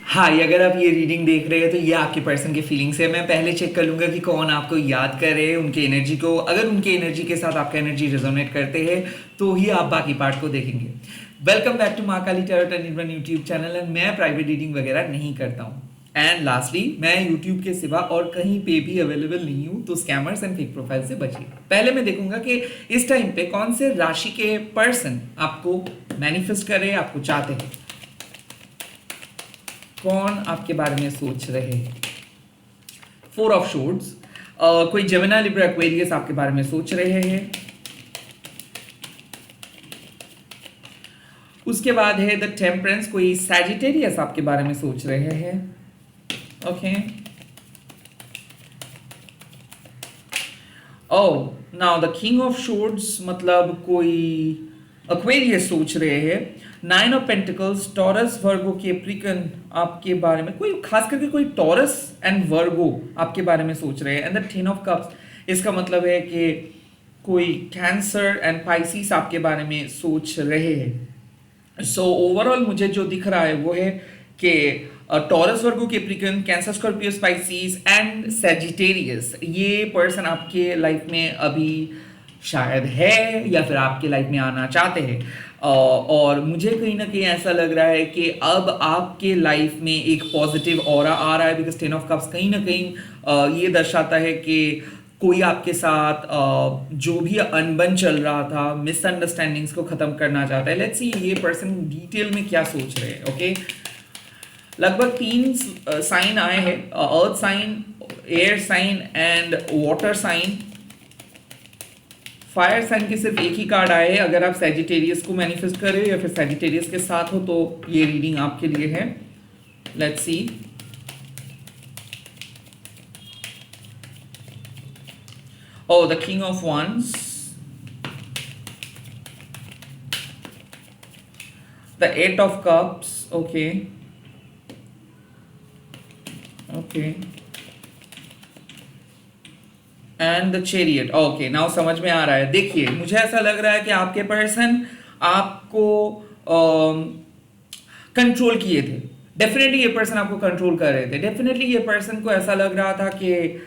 हाय, अगर आप ये रीडिंग देख रहे हैं तो ये आपके पर्सन के फीलिंग्स है। मैं पहले चेक कर लूंगा कि कौन आपको याद कर रहे हैं, उनके एनर्जी को। अगर उनके एनर्जी के साथ आपका एनर्जी रेजोनेट करते हैं तो ही आप बाकी पार्ट को देखेंगे। Welcome back to Maa Kali tarot and one YouTube channel. And मैं प्राइवेट रीडिंग वगैरह नहीं करता हूँ। एंड लास्टली, मैं यूट्यूब के सिवा और कहीं पे भी अवेलेबल नहीं हूँ, तो स्कैमर्स एंड फेक प्रोफाइल से बचिए। पहले मैं देखूंगा कि इस टाइम पे कौन से राशि के पर्सन आपको मैनिफेस्ट कर रहे हैं, आपको चाहते हैं, कौन आपके बारे में सोच रहे हैं। 4 ऑफ शोर्ड्स, कोई जेमिनी लिब्रा एक्वेरियस आपके बारे में सोच रहे हैं। उसके बाद है द टेम्परेंस, कोई सैजिटेरियस आपके बारे में सोच रहे हैं। Okay, oh now the king of swords, मतलब कोई एक्वेरियस सोच रहे हैं। 9 of pentacles, Taurus, Virgo, Capricorn आपके बारे में, कोई खास करके कोई टॉरस एंड वर्गो आपके बारे में सोच रहे हैं। एंड द 10 ऑफ कप्स, इसका मतलब है कि कोई कैंसर एंड पाइसिस आपके बारे में सोच रहे हैं। सो ओवरऑल मुझे जो दिख रहा है वो है कि taurus, Virgo, Capricorn, cancer, Scorpio, Pisces and Sagittarius, ये पर्सन आपके लाइफ में अभी शायद है या फिर आपके लाइफ में आना चाहते हैं। और मुझे कहीं ना कहीं ऐसा लग रहा है कि अब आपके लाइफ में एक पॉजिटिव ऑरा आ रहा है, बिकॉज 10 ऑफ कप्स कहीं ना कहीं ये दर्शाता है कि कोई आपके साथ जो भी अनबन चल रहा था, मिसअंडरस्टैंडिंग्स को खत्म करना चाहता है। लेट्स सी ये पर्सन डिटेल में क्या सोच रहे हैं। ओके, लगभग 3 साइन आए हैं, earth sign, air sign and water sign. Fire sign के सिर्फ एक ही कार्ड आए हैं। अगर आप सैजिटेरियस को मैनिफेस्ट कर रहे हो या फिर सैजिटेरियस के साथ हो तो ये रीडिंग आपके लिए है। Let's see. Oh, the King of Wands, the 8 of Cups. Okay, okay, and the chariot. Okay, now समझ में आ रहा है। देखिए, मुझे ऐसा लग रहा है कि आपके पर्सन आपको कंट्रोल किए थे। डेफिनेटली ये पर्सन आपको कंट्रोल कर रहे थे। डेफिनेटली ये पर्सन को ऐसा लग रहा था कि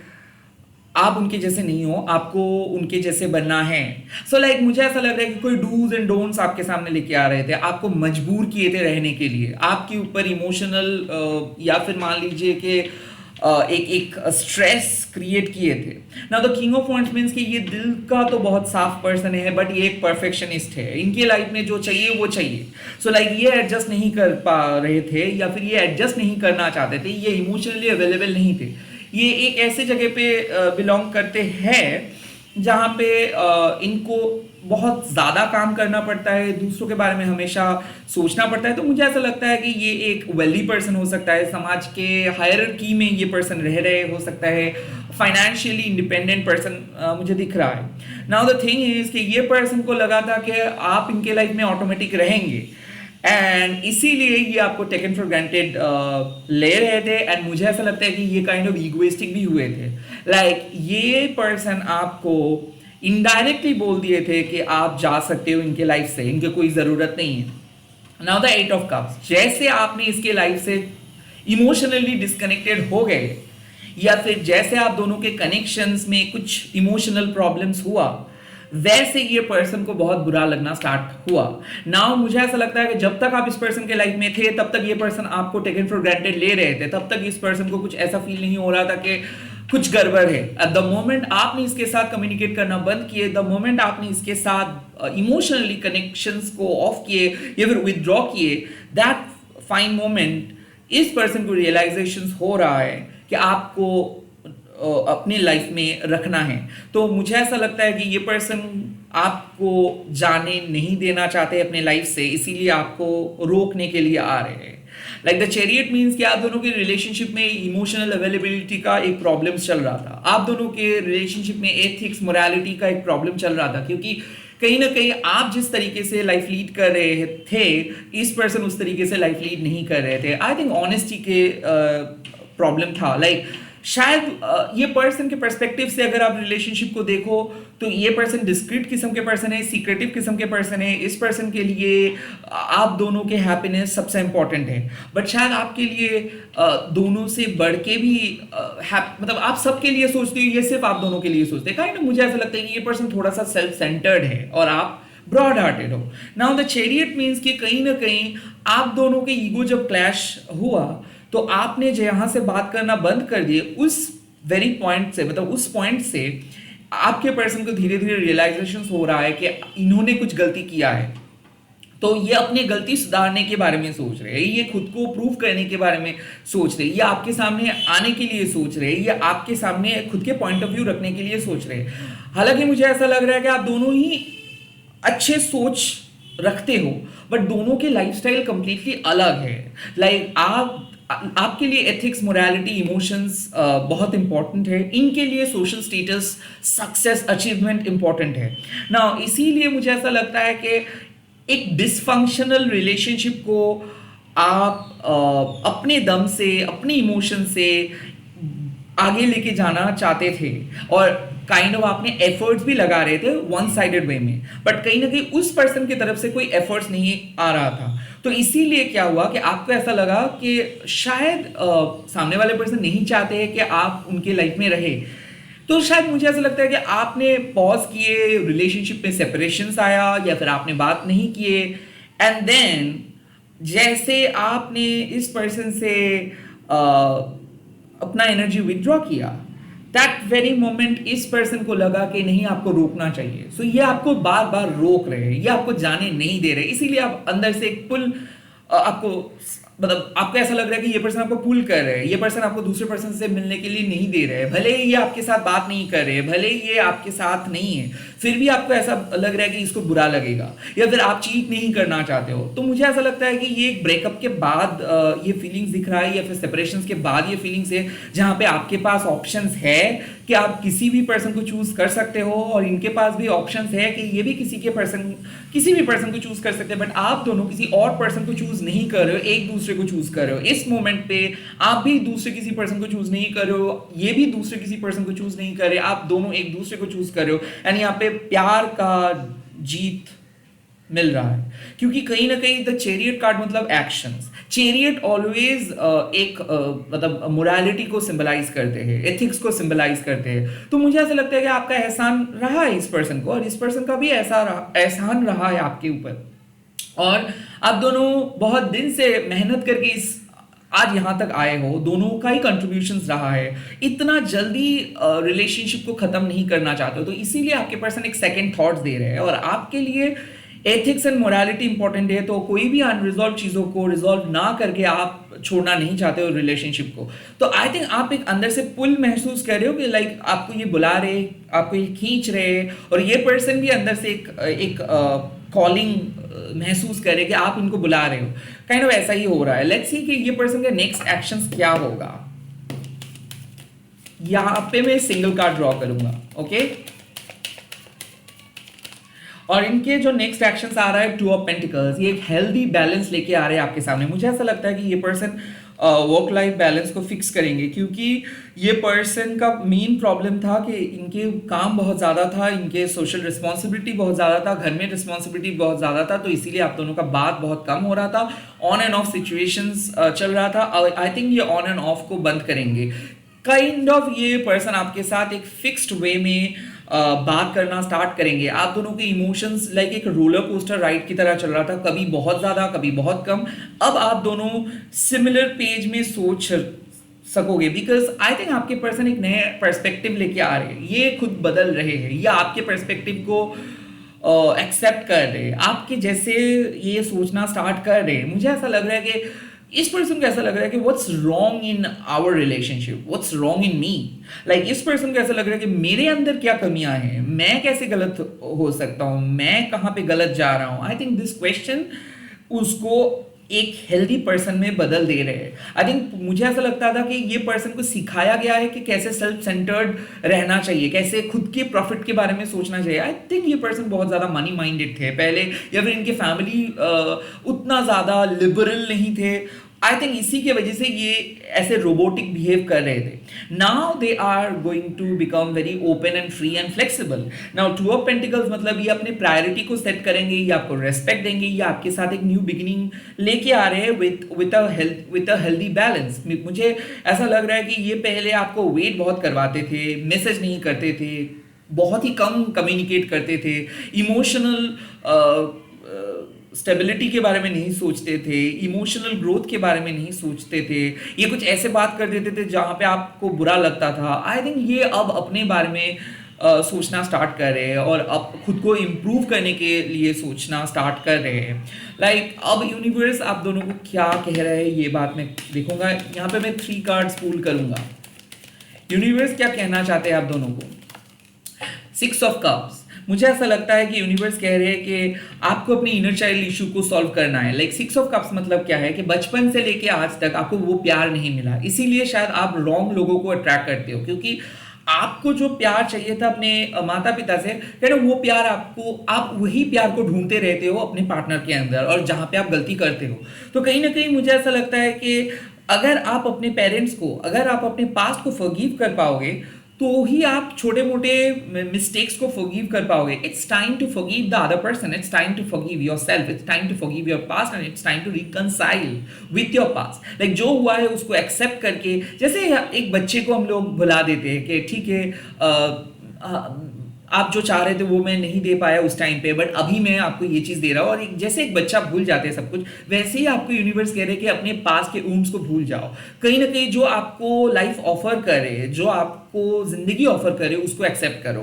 आप उनके जैसे नहीं हो, आपको उनके जैसे बनना है। सो लाइक मुझे ऐसा लग रहा है कि कोई डूज एंड डोंट्स आपके सामने लेके आ रहे थे, आपको मजबूर किए थे रहने के लिए, आपके ऊपर इमोशनल या फिर मान लीजिए कि एक एक स्ट्रेस क्रिएट किए थे। Now the king of wands means कि ये दिल का तो बहुत साफ पर्सन है, बट ये एक परफेक्शनिस्ट है। इनके लाइफ में जो चाहिए वो चाहिए। सो लाइक ये एडजस्ट नहीं कर पा रहे थे या फिर ये एडजस्ट नहीं करना चाहते थे, ये इमोशनली अवेलेबल नहीं थे। ये एक ऐसे जगह पे बिलोंग करते हैं जहाँ पे इनको बहुत ज़्यादा काम करना पड़ता है, दूसरों के बारे में हमेशा सोचना पड़ता है। तो मुझे ऐसा लगता है कि ये एक वेल्दी पर्सन हो सकता है, समाज के हायरार्की में ये पर्सन रह रहे हो सकता है, फाइनेंशियली इंडिपेंडेंट पर्सन मुझे दिख रहा है। नाउ द थिंग इज कि ये पर्सन को लगा था कि आप इनके लाइफ में ऑटोमेटिक रहेंगे एंड इसीलिए ये आपको टेकन फॉर ग्रांटेड ले रहे थे। एंड मुझे ऐसा लगता है कि ये काइंड ऑफ ईगोइस्टिक भी हुए थे। लाइक ये पर्सन आपको इनडायरेक्टली बोल दिए थे कि आप जा सकते हो इनके लाइफ से, इनके कोई ज़रूरत नहीं है। नाउ द 8 ऑफ कप्स, जैसे आपने इसके लाइफ से इमोशनली डिस्कनेक्टेड हो गए या फिर जैसे आप दोनों के कनेक्शंस में कुछ इमोशनल प्रॉब्लम्स हुआ, वैसे ये पर्सन को बहुत बुरा लगना स्टार्ट हुआ। नाउ मुझे ऐसा लगता है कि जब तक आप इस पर्सन के लाइफ में थे तब तक ये पर्सन आपको टेकन फॉर ग्रांटेड ले रहे थे, तब तक इस पर्सन को कुछ ऐसा फील नहीं हो रहा था कि कुछ गड़बड़ है। एट द मोमेंट आपने इसके साथ कम्युनिकेट करना बंद किए, द मोमेंट आपने इसके साथ इमोशनली कनेक्शंस को ऑफ किए या फिर विदड्रॉ किए, दैट फाइन मोमेंट इस पर्सन को रियलाइजेशन हो रहा है कि आपको अपनी लाइफ में रखना है। तो मुझे ऐसा लगता है कि ये पर्सन आपको जाने नहीं देना चाहते अपने लाइफ से, इसीलिए आपको रोकने के लिए आ रहे हैं। लाइक द चैरियट मीन्स कि आप दोनों के रिलेशनशिप में इमोशनल अवेलेबिलिटी का एक प्रॉब्लम चल रहा था, आप दोनों के रिलेशनशिप में एथिक्स, मोरालिटी का एक प्रॉब्लम चल रहा था, क्योंकि कहीं ना कहीं आप जिस तरीके से लाइफ लीड कर रहे थे, इस पर्सन उस तरीके से लाइफ लीड नहीं कर रहे थे। आई थिंक ऑनेस्टी के प्रॉब्लम था। लाइक शायद ये पर्सन के पर्सपेक्टिव से अगर आप रिलेशनशिप को देखो तो ये पर्सन डिस्क्रीट किस्म के पर्सन है, सीक्रेटिव किस्म के पर्सन है। इस पर्सन के लिए आप दोनों के हैप्पीनेस सबसे इंपॉर्टेंट है, बट शायद आपके लिए दोनों से बढ़ के भी मतलब आप सबके लिए सोचते हो, ये सिर्फ आप दोनों के लिए सोचते हैं। काइंड ऑफ मुझे ऐसा लगता है कि ये पर्सन थोड़ा सा सेल्फ सेंटर्ड है और आप ब्रॉड हार्टेड हो। नाउ द चैरियट मीन्स कि कहीं ना कहीं आप दोनों के ईगो जब क्लैश हुआ तो आपने जहां से बात करना बंद कर दिए, उस वेरी पॉइंट से, मतलब उस पॉइंट से आपके पर्सन को धीरे धीरे रियलाइजेशन हो रहा है कि इन्होंने कुछ गलती किया है, तो ये अपनी गलती सुधारने के बारे में सोच रहे हैं, ये खुद को प्रूव करने के बारे में सोच रहे हैं, ये आपके सामने आने के लिए सोच रहे हैं, ये आपके सामने खुद के पॉइंट ऑफ व्यू रखने के लिए सोच रहे हैं। हालांकि मुझे ऐसा लग रहा है कि आप दोनों ही अच्छे सोच रखते हो, बट दोनों के लाइफस्टाइल कंप्लीटली अलग है। लाइक आपके लिए एथिक्स, मोरालिटी, इमोशंस बहुत इंपॉर्टेंट है, इनके लिए social status, success, achievement important है ना। इसीलिए मुझे ऐसा लगता है कि एक डिसफंक्शनल रिलेशनशिप को आप अपने दम से, अपने इमोशन से आगे लेके जाना चाहते थे और काइंड ऑफ आपने एफर्ट्स भी लगा रहे थे वन साइडेड वे में, बट कहीं ना कहीं उस पर्सन की तरफ से कोई एफर्ट्स नहीं आ रहा था। तो इसीलिए क्या हुआ कि आपको ऐसा लगा कि शायद सामने वाले पर्सन नहीं चाहते हैं कि आप उनके लाइफ में रहे। तो शायद मुझे ऐसा लगता है कि आपने पॉज किए, रिलेशनशिप में सेपरेशंस आया, या फिर आपने बात नहीं किए, एंड देन जैसे आपने इस पर्सन से अपना एनर्जी विथड्रॉ किया, दैट वेरी मोमेंट इस पर्सन को लगा कि नहीं, आपको रोकना चाहिए। सो ये आपको बार बार रोक रहे हैं, ये आपको जाने नहीं दे रहे, इसीलिए आप अंदर से एक पुल आपको, मतलब आपको ऐसा लग रहा है कि ये पर्सन आपको पुल कर रहे हैं, ये पर्सन आपको दूसरे पर्सन से मिलने के लिए नहीं दे रहे हैं, भले ही ये आपके साथ बात नहीं कर रहे हैं, भले ही ये आपके साथ नहीं है, फिर भी आपको ऐसा लग रहा है कि इसको बुरा लगेगा, या फिर आप चीट नहीं करना चाहते हो। तो मुझे ऐसा लगता है कि ये एक ब्रेकअप के बाद ये फीलिंग्स दिख रहा है, या फिर सेपरेशन के बाद ये फीलिंग्स है, जहां पे आपके पास ऑप्शंस है कि आप किसी भी पर्सन को चूज कर सकते हो, और इनके पास भी ऑप्शंस है कि ये भी किसी भी पर्सन को चूज कर सकते हैं, बट आप दोनों किसी और पर्सन को चूज नहीं कर रहे हो, एक दूसरे को चूज कर रहे हो। इस मोमेंट पे आप भी दूसरे किसी पर्सन को चूज नहीं कर रहे हो, ये भी दूसरे किसी पर्सन को चूज नहीं कर रहे, आप दोनों एक दूसरे को चूज कर रहे हो, यानी यहाँ पे प्यार का जीत मिल रहा है। क्योंकि कहीं ना कहीं द चैरियट कार्ड मतलब एक्शंस, चैरियट ऑलवेज एक मतलब मोरालिटी को सिंबलाइज करते हैं, एथिक्स को सिंबलाइज करते हैं। तो मुझे ऐसा लगता है कि आपका एहसान रहा है इस पर्सन को, और इस पर्सन का भी एहसान रहा है आपके ऊपर, और आप दोनों बहुत दिन से मेहनत करके इस आज यहां तक आए हो, दोनों का ही कंट्रीब्यूशंस रहा है, इतना जल्दी रिलेशनशिप को खत्म नहीं करना चाहते हो। तो इसीलिए आपके पर्सन एक सेकंड थॉट्स दे रहे हैं, और आपके लिए एथिक्स एंड मोरालिटी इंपॉर्टेंट है। तो कोई भी अनरिजॉल्व चीज़ों को रिजॉल्व ना करके आप छोड़ना नहीं चाहते हो रिलेशनशिप को। तो आई थिंक आप एक अंदर से पुल महसूस कर रहे हो कि लाइक आपको ये बुला रहे, आपको ये खींच रहे, और ये पर्सन भी अंदर से एक कॉलिंग महसूस करे कि आप इनको बुला रहे हो। काइंड ऑफ ऐसा ही हो रहा है। लेट्स सी कि ये पर्सन का नेक्स्ट एक्शंस क्या होगा। यहां पे मैं सिंगल कार्ड ड्रॉ करूंगा, ओके। और इनके जो नेक्स्ट एक्शंस आ रहा है टू ऑफ पेंटिकल्स, ये एक हेल्दी बैलेंस लेके आ रहे हैं आपके सामने। मुझे ऐसा लगता है कि ये पर्सन वर्क लाइफ बैलेंस को फिक्स करेंगे, क्योंकि ये पर्सन का मेन प्रॉब्लम था कि इनके काम बहुत ज़्यादा था, इनके सोशल रिस्पॉन्सिबिलिटी बहुत ज़्यादा था, घर में रिस्पॉन्सिबिलिटी बहुत ज़्यादा था, तो इसीलिए आप दोनों का बात बहुत कम हो रहा था, ऑन एंड ऑफ सिचुएशंस चल रहा था। आई थिंक ये ऑन एंड ऑफ को बंद करेंगे। काइंड ऑफ ये पर्सन आपके साथ एक फिक्स्ड वे में बात करना स्टार्ट करेंगे। आप दोनों के इमोशंस लाइक एक रोलर कोस्टर राइड की तरह चल रहा था, कभी बहुत ज़्यादा, कभी बहुत कम। अब आप दोनों सिमिलर पेज में सोच सकोगे, बिकॉज आई थिंक आपके पर्सन एक नए पर्सपेक्टिव लेके आ रहे हैं, ये खुद बदल रहे हैं, ये आपके पर्सपेक्टिव को एक्सेप्ट कर रहे हैं, आपके जैसे ये सोचना स्टार्ट कर रहे हैं। मुझे ऐसा लग रहा है कि इस पर्सन को ऐसा लग रहा है कि what's wrong in our relationship, what's wrong in me. Like इस पर्सन को ऐसा लग रहा है कि मेरे अंदर क्या कमियां हैं, मैं कैसे गलत हो सकता हूं, मैं कहां पे गलत जा रहा हूं। आई थिंक दिस क्वेश्चन उसको एक हेल्दी पर्सन में बदल दे रहे हैं। आई थिंक मुझे ऐसा लगता था कि ये पर्सन को सिखाया गया है कि कैसे सेल्फ सेंटर्ड रहना चाहिए, कैसे खुद के प्रॉफिट के बारे में सोचना चाहिए। आई थिंक ये पर्सन बहुत ज़्यादा मनी माइंडेड थे पहले, या फिर इनके फैमिली उतना ज़्यादा लिबरल नहीं थे, आई थिंक इसी के वजह से ये ऐसे रोबोटिक बिहेव कर रहे थे। Now they are going to become very open and free and flexible. Now two of pentacles मतलब ये अपने प्रायोरिटी को सेट करेंगे, ये आपको रेस्पेक्ट देंगे, ये आपके साथ एक न्यू बिगिनिंग लेके आ रहे हैं विद अ हेल्दी बैलेंस। मुझे ऐसा लग रहा है कि ये पहले आपको वेट बहुत करवाते थे, मैसेज नहीं करते थे, बहुत ही कम कम्युनिकेट करते थे, इमोशनल स्टेबिलिटी के बारे में नहीं सोचते थे, इमोशनल ग्रोथ के बारे में नहीं सोचते थे, ये कुछ ऐसे बात कर देते थे जहाँ पे आपको बुरा लगता था। आई थिंक ये अब अपने बारे में सोचना स्टार्ट कर रहे हैं और अब खुद को इम्प्रूव करने के लिए सोचना स्टार्ट कर रहे हैं। लाइक अब यूनिवर्स आप दोनों को क्या कह रहा है ये बात मैं देखूंगा। यहाँ पे मैं 3 कार्ड्स पुल करूंगा। यूनिवर्स क्या कहना चाहते हैं आप दोनों को। 6 ऑफ कप्स, मुझे ऐसा लगता है कि यूनिवर्स कह रहे हैं कि आपको अपनी इनर चाइल्ड इशू को सॉल्व करना है। लाइक 6 ऑफ कप्स मतलब क्या है कि बचपन से लेके आज तक आपको वो प्यार नहीं मिला, इसीलिए शायद आप रॉन्ग लोगों को अट्रैक्ट करते हो, क्योंकि आपको जो प्यार चाहिए था अपने माता पिता से, कहते वो प्यार आपको, आप वही प्यार को ढूंढते रहते हो अपने पार्टनर के अंदर, और जहां पे आप गलती करते हो। तो कहीं ना कहीं मुझे ऐसा लगता है कि अगर आप अपने पेरेंट्स को, अगर आप अपने पास्ट को फॉरगिव कर पाओगे तो ही आप छोटे मोटे मिस्टेक्स को फॉरगिव कर पाओगे। It's time to forgive the other person, it's time to forgive yourself, it's time to forgive your past and it's time to reconcile with your past. Like जो हुआ है उसको एक्सेप्ट करके, जैसे एक बच्चे को हम लोग भुला देते हैं कि ठीक है आप जो चाह रहे थे वो मैं नहीं दे पाया उस टाइम पे, बट अभी मैं आपको ये चीज़ दे रहा हूँ, और जैसे एक बच्चा भूल जाते हैं सब कुछ, वैसे ही आपको यूनिवर्स कह रहे हैं कि अपने पास के ऊम्स को भूल जाओ। कहीं ना कहीं जो आपको लाइफ ऑफर करे, जो आपको ज़िंदगी ऑफर करे, उसको एक्सेप्ट करो।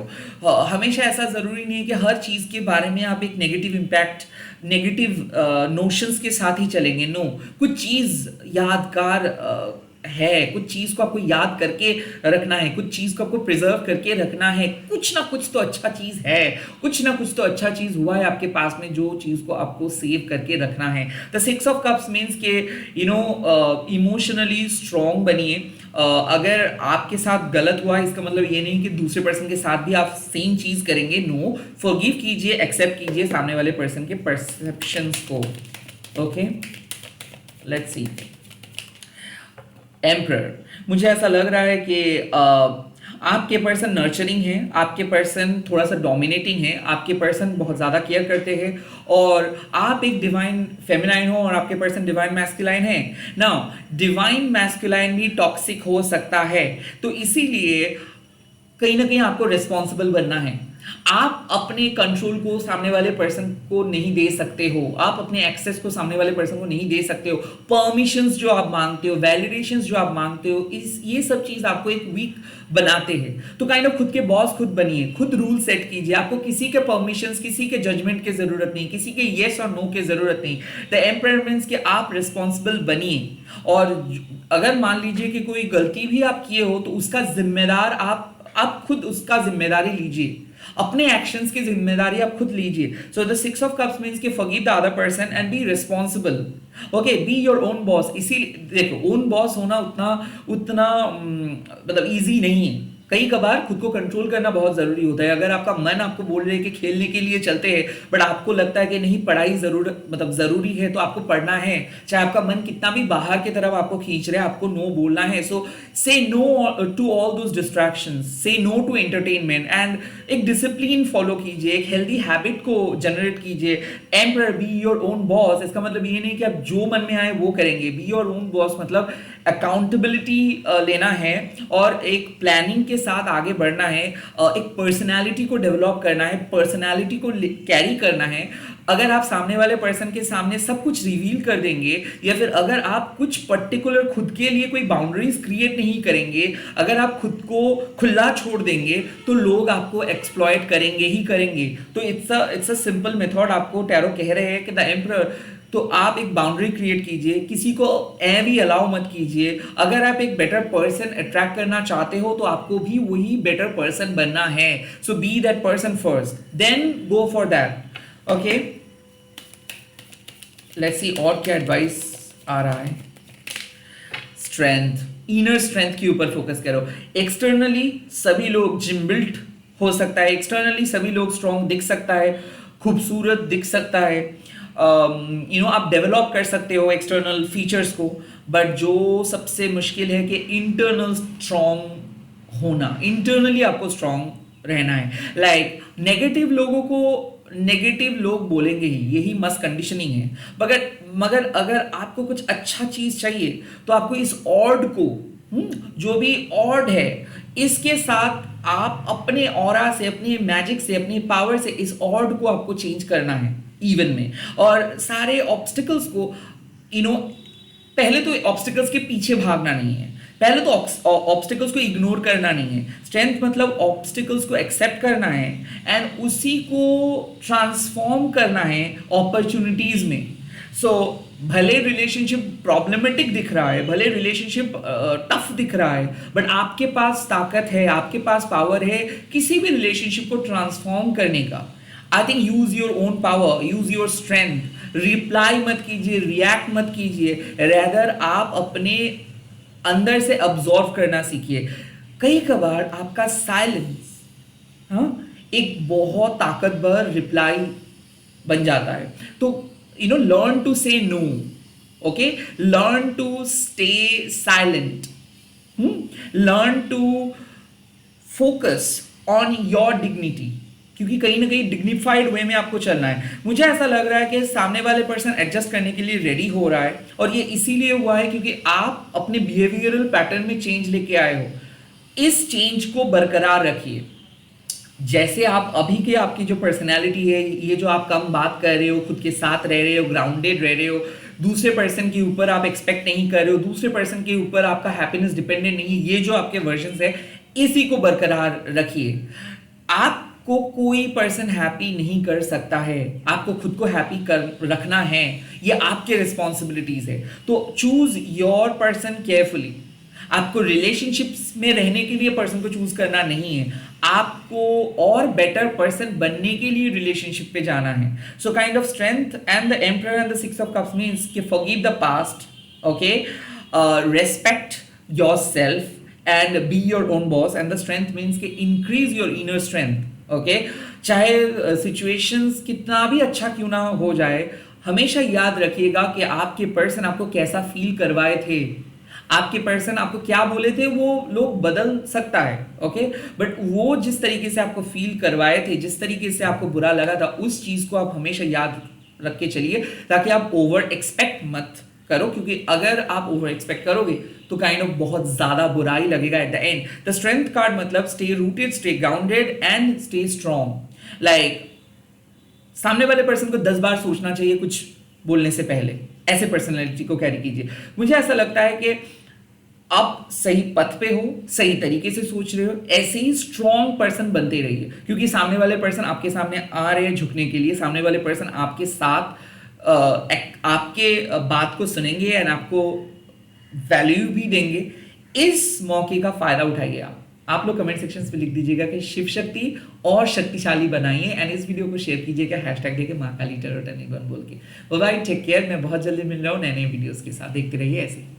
हमेशा ऐसा ज़रूरी नहीं है कि हर चीज़ के बारे में आप एक नेगेटिव इम्पैक्ट, नेगेटिव नोशंस के साथ ही चलेंगे। नो, कुछ चीज़ यादगार है, कुछ चीज को आपको याद करके रखना है, कुछ चीज को आपको प्रिजर्व करके रखना है। कुछ ना कुछ तो अच्छा चीज है, कुछ ना कुछ तो अच्छा चीज हुआ है आपके पास में, जो चीज को आपको सेव करके रखना है। द 6 ऑफ कप्स मीन्स के इमोशनली स्ट्रॉन्ग बनिए। अगर आपके साथ गलत हुआ इसका मतलब ये नहीं कि दूसरे पर्सन के साथ भी आप सेम चीज करेंगे। नो, फॉरगिव कीजिए, एक्सेप्ट कीजिए सामने वाले पर्सन के परसेप्शंस को। Okay, let's C. एम्परर, मुझे ऐसा लग रहा है कि आपके पर्सन नर्चरिंग है, आपके पर्सन थोड़ा सा डोमिनेटिंग है, आपके पर्सन बहुत ज़्यादा केयर करते हैं, और आप एक डिवाइन फेमिनाइन हो और आपके पर्सन डिवाइन मैस्कुलाइन है। नाउ डिवाइन मैस्कुलाइन भी टॉक्सिक हो सकता है, तो इसीलिए कहीं ना कहीं आपको रिस्पॉन्सिबल बनना है। आप अपने कंट्रोल को सामने वाले पर्सन को नहीं दे सकते हो, आप अपने एक्सेस को सामने वाले पर्सन को नहीं दे सकते हो। परमिशंस जो आप मांगते हो, वैलिडेशंस जो आप मांगते हो, ये सब चीज आपको एक वीक बनाते हैं। तो काइंड ऑफ खुद के बॉस खुद बनिए, खुद रूल सेट कीजिए। आपको किसी के परमिशंस, किसी के जजमेंट की जरूरत नहीं, किसी के येस और नो की जरूरत नहीं। द एम्पायर मींस कि आप रिस्पॉन्सिबल बनिए, और अगर मान लीजिए कि कोई गलती भी आप किए हो तो उसका जिम्मेदार आप खुद उसका जिम्मेदारी लीजिए, अपने एक्शंस की जिम्मेदारी आप खुद लीजिए। So the 6 of cups means कि forgive the other person and be responsible. Okay, be your own boss. इसी देखो, ओन बॉस होना उतना मतलब इजी नहीं है। कई कबार खुद को कंट्रोल करना बहुत जरूरी होता है। अगर आपका मन आपको बोल रहे हैं कि खेलने के लिए चलते हैं, बट आपको लगता है कि नहीं पढ़ाई जरूरी है, तो आपको पढ़ना है, चाहे आपका मन कितना भी बाहर की तरफ आपको खींच रहा है, आपको नो बोलना है। So say no to all those distractions, say no to entertainment, and एक डिसिप्लिन फॉलो कीजिए, एक हेल्दी हैबिट को जनरेट कीजिए। Empower, be your own boss, इसका मतलब ये नहीं कि आप जो मन में आए वो करेंगे। बी योर ओन बॉस मतलब अकाउंटेबिलिटी लेना है और एक प्लानिंग के साथ आगे बढ़ना है, एक पर्सनालिटी को डेवलप करना है, पर्सनालिटी को कैरी करना है। अगर आप सामने वाले पर्सन के सामने सब कुछ रिवील कर देंगे, या फिर अगर आप कुछ पर्टिकुलर खुद के लिए कोई बाउंड्रीज क्रिएट नहीं करेंगे, अगर आप खुद को खुला छोड़ देंगे, तो लोग आपको एक्सप्लॉइट करेंगे ही करेंगे। तो इट्स अ सिंपल मेथड आपको टैरो कह रहे हैं कि द एम्परर। तो आप एक बाउंड्री क्रिएट कीजिए, किसी को भी अलाउ मत कीजिए। अगर आप एक बेटर पर्सन अट्रैक्ट करना चाहते हो तो आपको भी वही बेटर पर्सन बनना है। So be that person first, then go for that. Okay, let's see और क्या एडवाइस आ रहा है। स्ट्रेंथ, इनर स्ट्रेंथ के ऊपर फोकस करो। एक्सटर्नली सभी लोग जिम बिल्ट हो सकता है, एक्सटर्नली सभी लोग स्ट्रॉन्ग दिख सकता है, खूबसूरत दिख सकता है, आप डेवलप कर सकते हो एक्सटर्नल फीचर्स को, बट जो सबसे मुश्किल है कि इंटरनल स्ट्रॉन्ग होना, इंटरनली आपको स्ट्रॉन्ग रहना है। लाइक नेगेटिव लोग बोलेंगे ही, यही मस्त कंडीशनिंग है। मगर अगर आपको कुछ अच्छा चीज चाहिए तो आपको इस ऑड को, जो भी ऑड है, इसके साथ आप अपने ऑरा से, अपने मैजिक से, अपनी पावर से इस ऑड को आपको चेंज करना है इवन में। और सारे ऑब्स्टिकल्स को पहले तो ऑब्स्टिकल्स के पीछे भागना नहीं है, पहले तो ऑब्स्टिकल्स को इग्नोर करना नहीं है। स्ट्रेंथ मतलब ऑब्स्टिकल्स को एक्सेप्ट करना है एंड उसी को ट्रांसफॉर्म करना है अपॉर्चुनिटीज में। सो भले रिलेशनशिप प्रॉब्लमेटिक दिख रहा है, भले रिलेशनशिप टफ दिख रहा है, बट आपके पास ताकत है, आपके पास पावर है किसी भी रिलेशनशिप को ट्रांसफॉर्म करने का। I think use your own power, use your strength. Reply मत कीजिए, रिएक्ट मत कीजिए, रेदर आप अपने अंदर से अब्जॉर्व करना सीखिए। कई कबार आपका साइलेंस एक बहुत ताकतवर रिप्लाई बन जाता है। तो learn to say no, okay, learn to stay silent, learn to focus on your dignity, क्योंकि कहीं ना कहीं डिग्निफाइड वे में आपको चलना है। मुझे ऐसा लग रहा है कि सामने वाले पर्सन एडजस्ट करने के लिए रेडी हो रहा है, और ये इसीलिए हुआ है क्योंकि आप अपने बिहेवियरल पैटर्न में चेंज लेके आए हो। इस चेंज को बरकरार रखिए। जैसे आप अभी के आपकी जो पर्सनैलिटी है, ये जो आप कम बात कर रहे हो, खुद के साथ रह रहे हो, ग्राउंडेड रह रहे हो, दूसरे पर्सन के ऊपर आप एक्सपेक्ट नहीं कर रहे हो, दूसरे पर्सन के ऊपर आपका हैप्पीनेस डिपेंडेंट नहीं है, ये जो आपके वर्जन्स है, इसी को बरकरार रखिए। आपको कोई पर्सन हैप्पी नहीं कर सकता है, आपको खुद को हैप्पी कर रखना है, ये आपके रिस्पॉन्सिबिलिटीज है। तो चूज योर पर्सन केयरफुली। आपको रिलेशनशिप्स में रहने के लिए पर्सन को चूज करना नहीं है, आपको और बेटर पर्सन बनने के लिए रिलेशनशिप पे जाना है। So kind of strength and the emperor and the six of cups means कि forgive the past, okay, respect yourself and be your own boss, and the strength means कि increase your inner strength, okay. चाहे situations कितना भी अच्छा क्यों ना हो जाए, हमेशा याद रखिएगा कि आपके पर्सन आपको कैसा फील करवाए थे, आपके पर्सन आपको क्या बोले थे, वो लोग बदल सकता है, ओके, बट वो जिस तरीके से आपको फील करवाए थे, जिस तरीके से आपको बुरा लगा था, उस चीज को आप हमेशा याद रख के चलिए, ताकि आप ओवर एक्सपेक्ट मत करो, क्योंकि अगर आप ओवर एक्सपेक्ट करोगे तो काइंड ऑफ बहुत ज्यादा बुरा ही लगेगा at the end. The strength card मतलब stay rooted, stay grounded and stay strong. Like सामने वाले पर्सन को 10 बार सोचना चाहिए कुछ बोलने से पहले, ऐसे पर्सनैलिटी को कैरी कीजिए। मुझे ऐसा लगता है कि आप सही पथ पे हो, सही तरीके से सोच रहे हो, ऐसे ही स्ट्रॉन्ग पर्सन बनते रहिए, क्योंकि सामने वाले पर्सन आपके सामने आ रहे हैं झुकने के लिए, सामने वाले पर्सन आपके साथ आपके बात को सुनेंगे एंड आपको वैल्यू भी देंगे। इस मौके का फायदा उठाइए। आप लोग कमेंट सेक्शन में लिख दीजिएगा कि शिव शक्ति और शक्तिशाली बनाइए, एंड इस वीडियो को शेयर कीजिएगा हैशटैग देके माँ काली टर्टल बोल के। Bye, take care. मैं बहुत जल्दी मिल रहा हूँ नए नए वीडियोस के साथ, देखते रहिए ऐसे।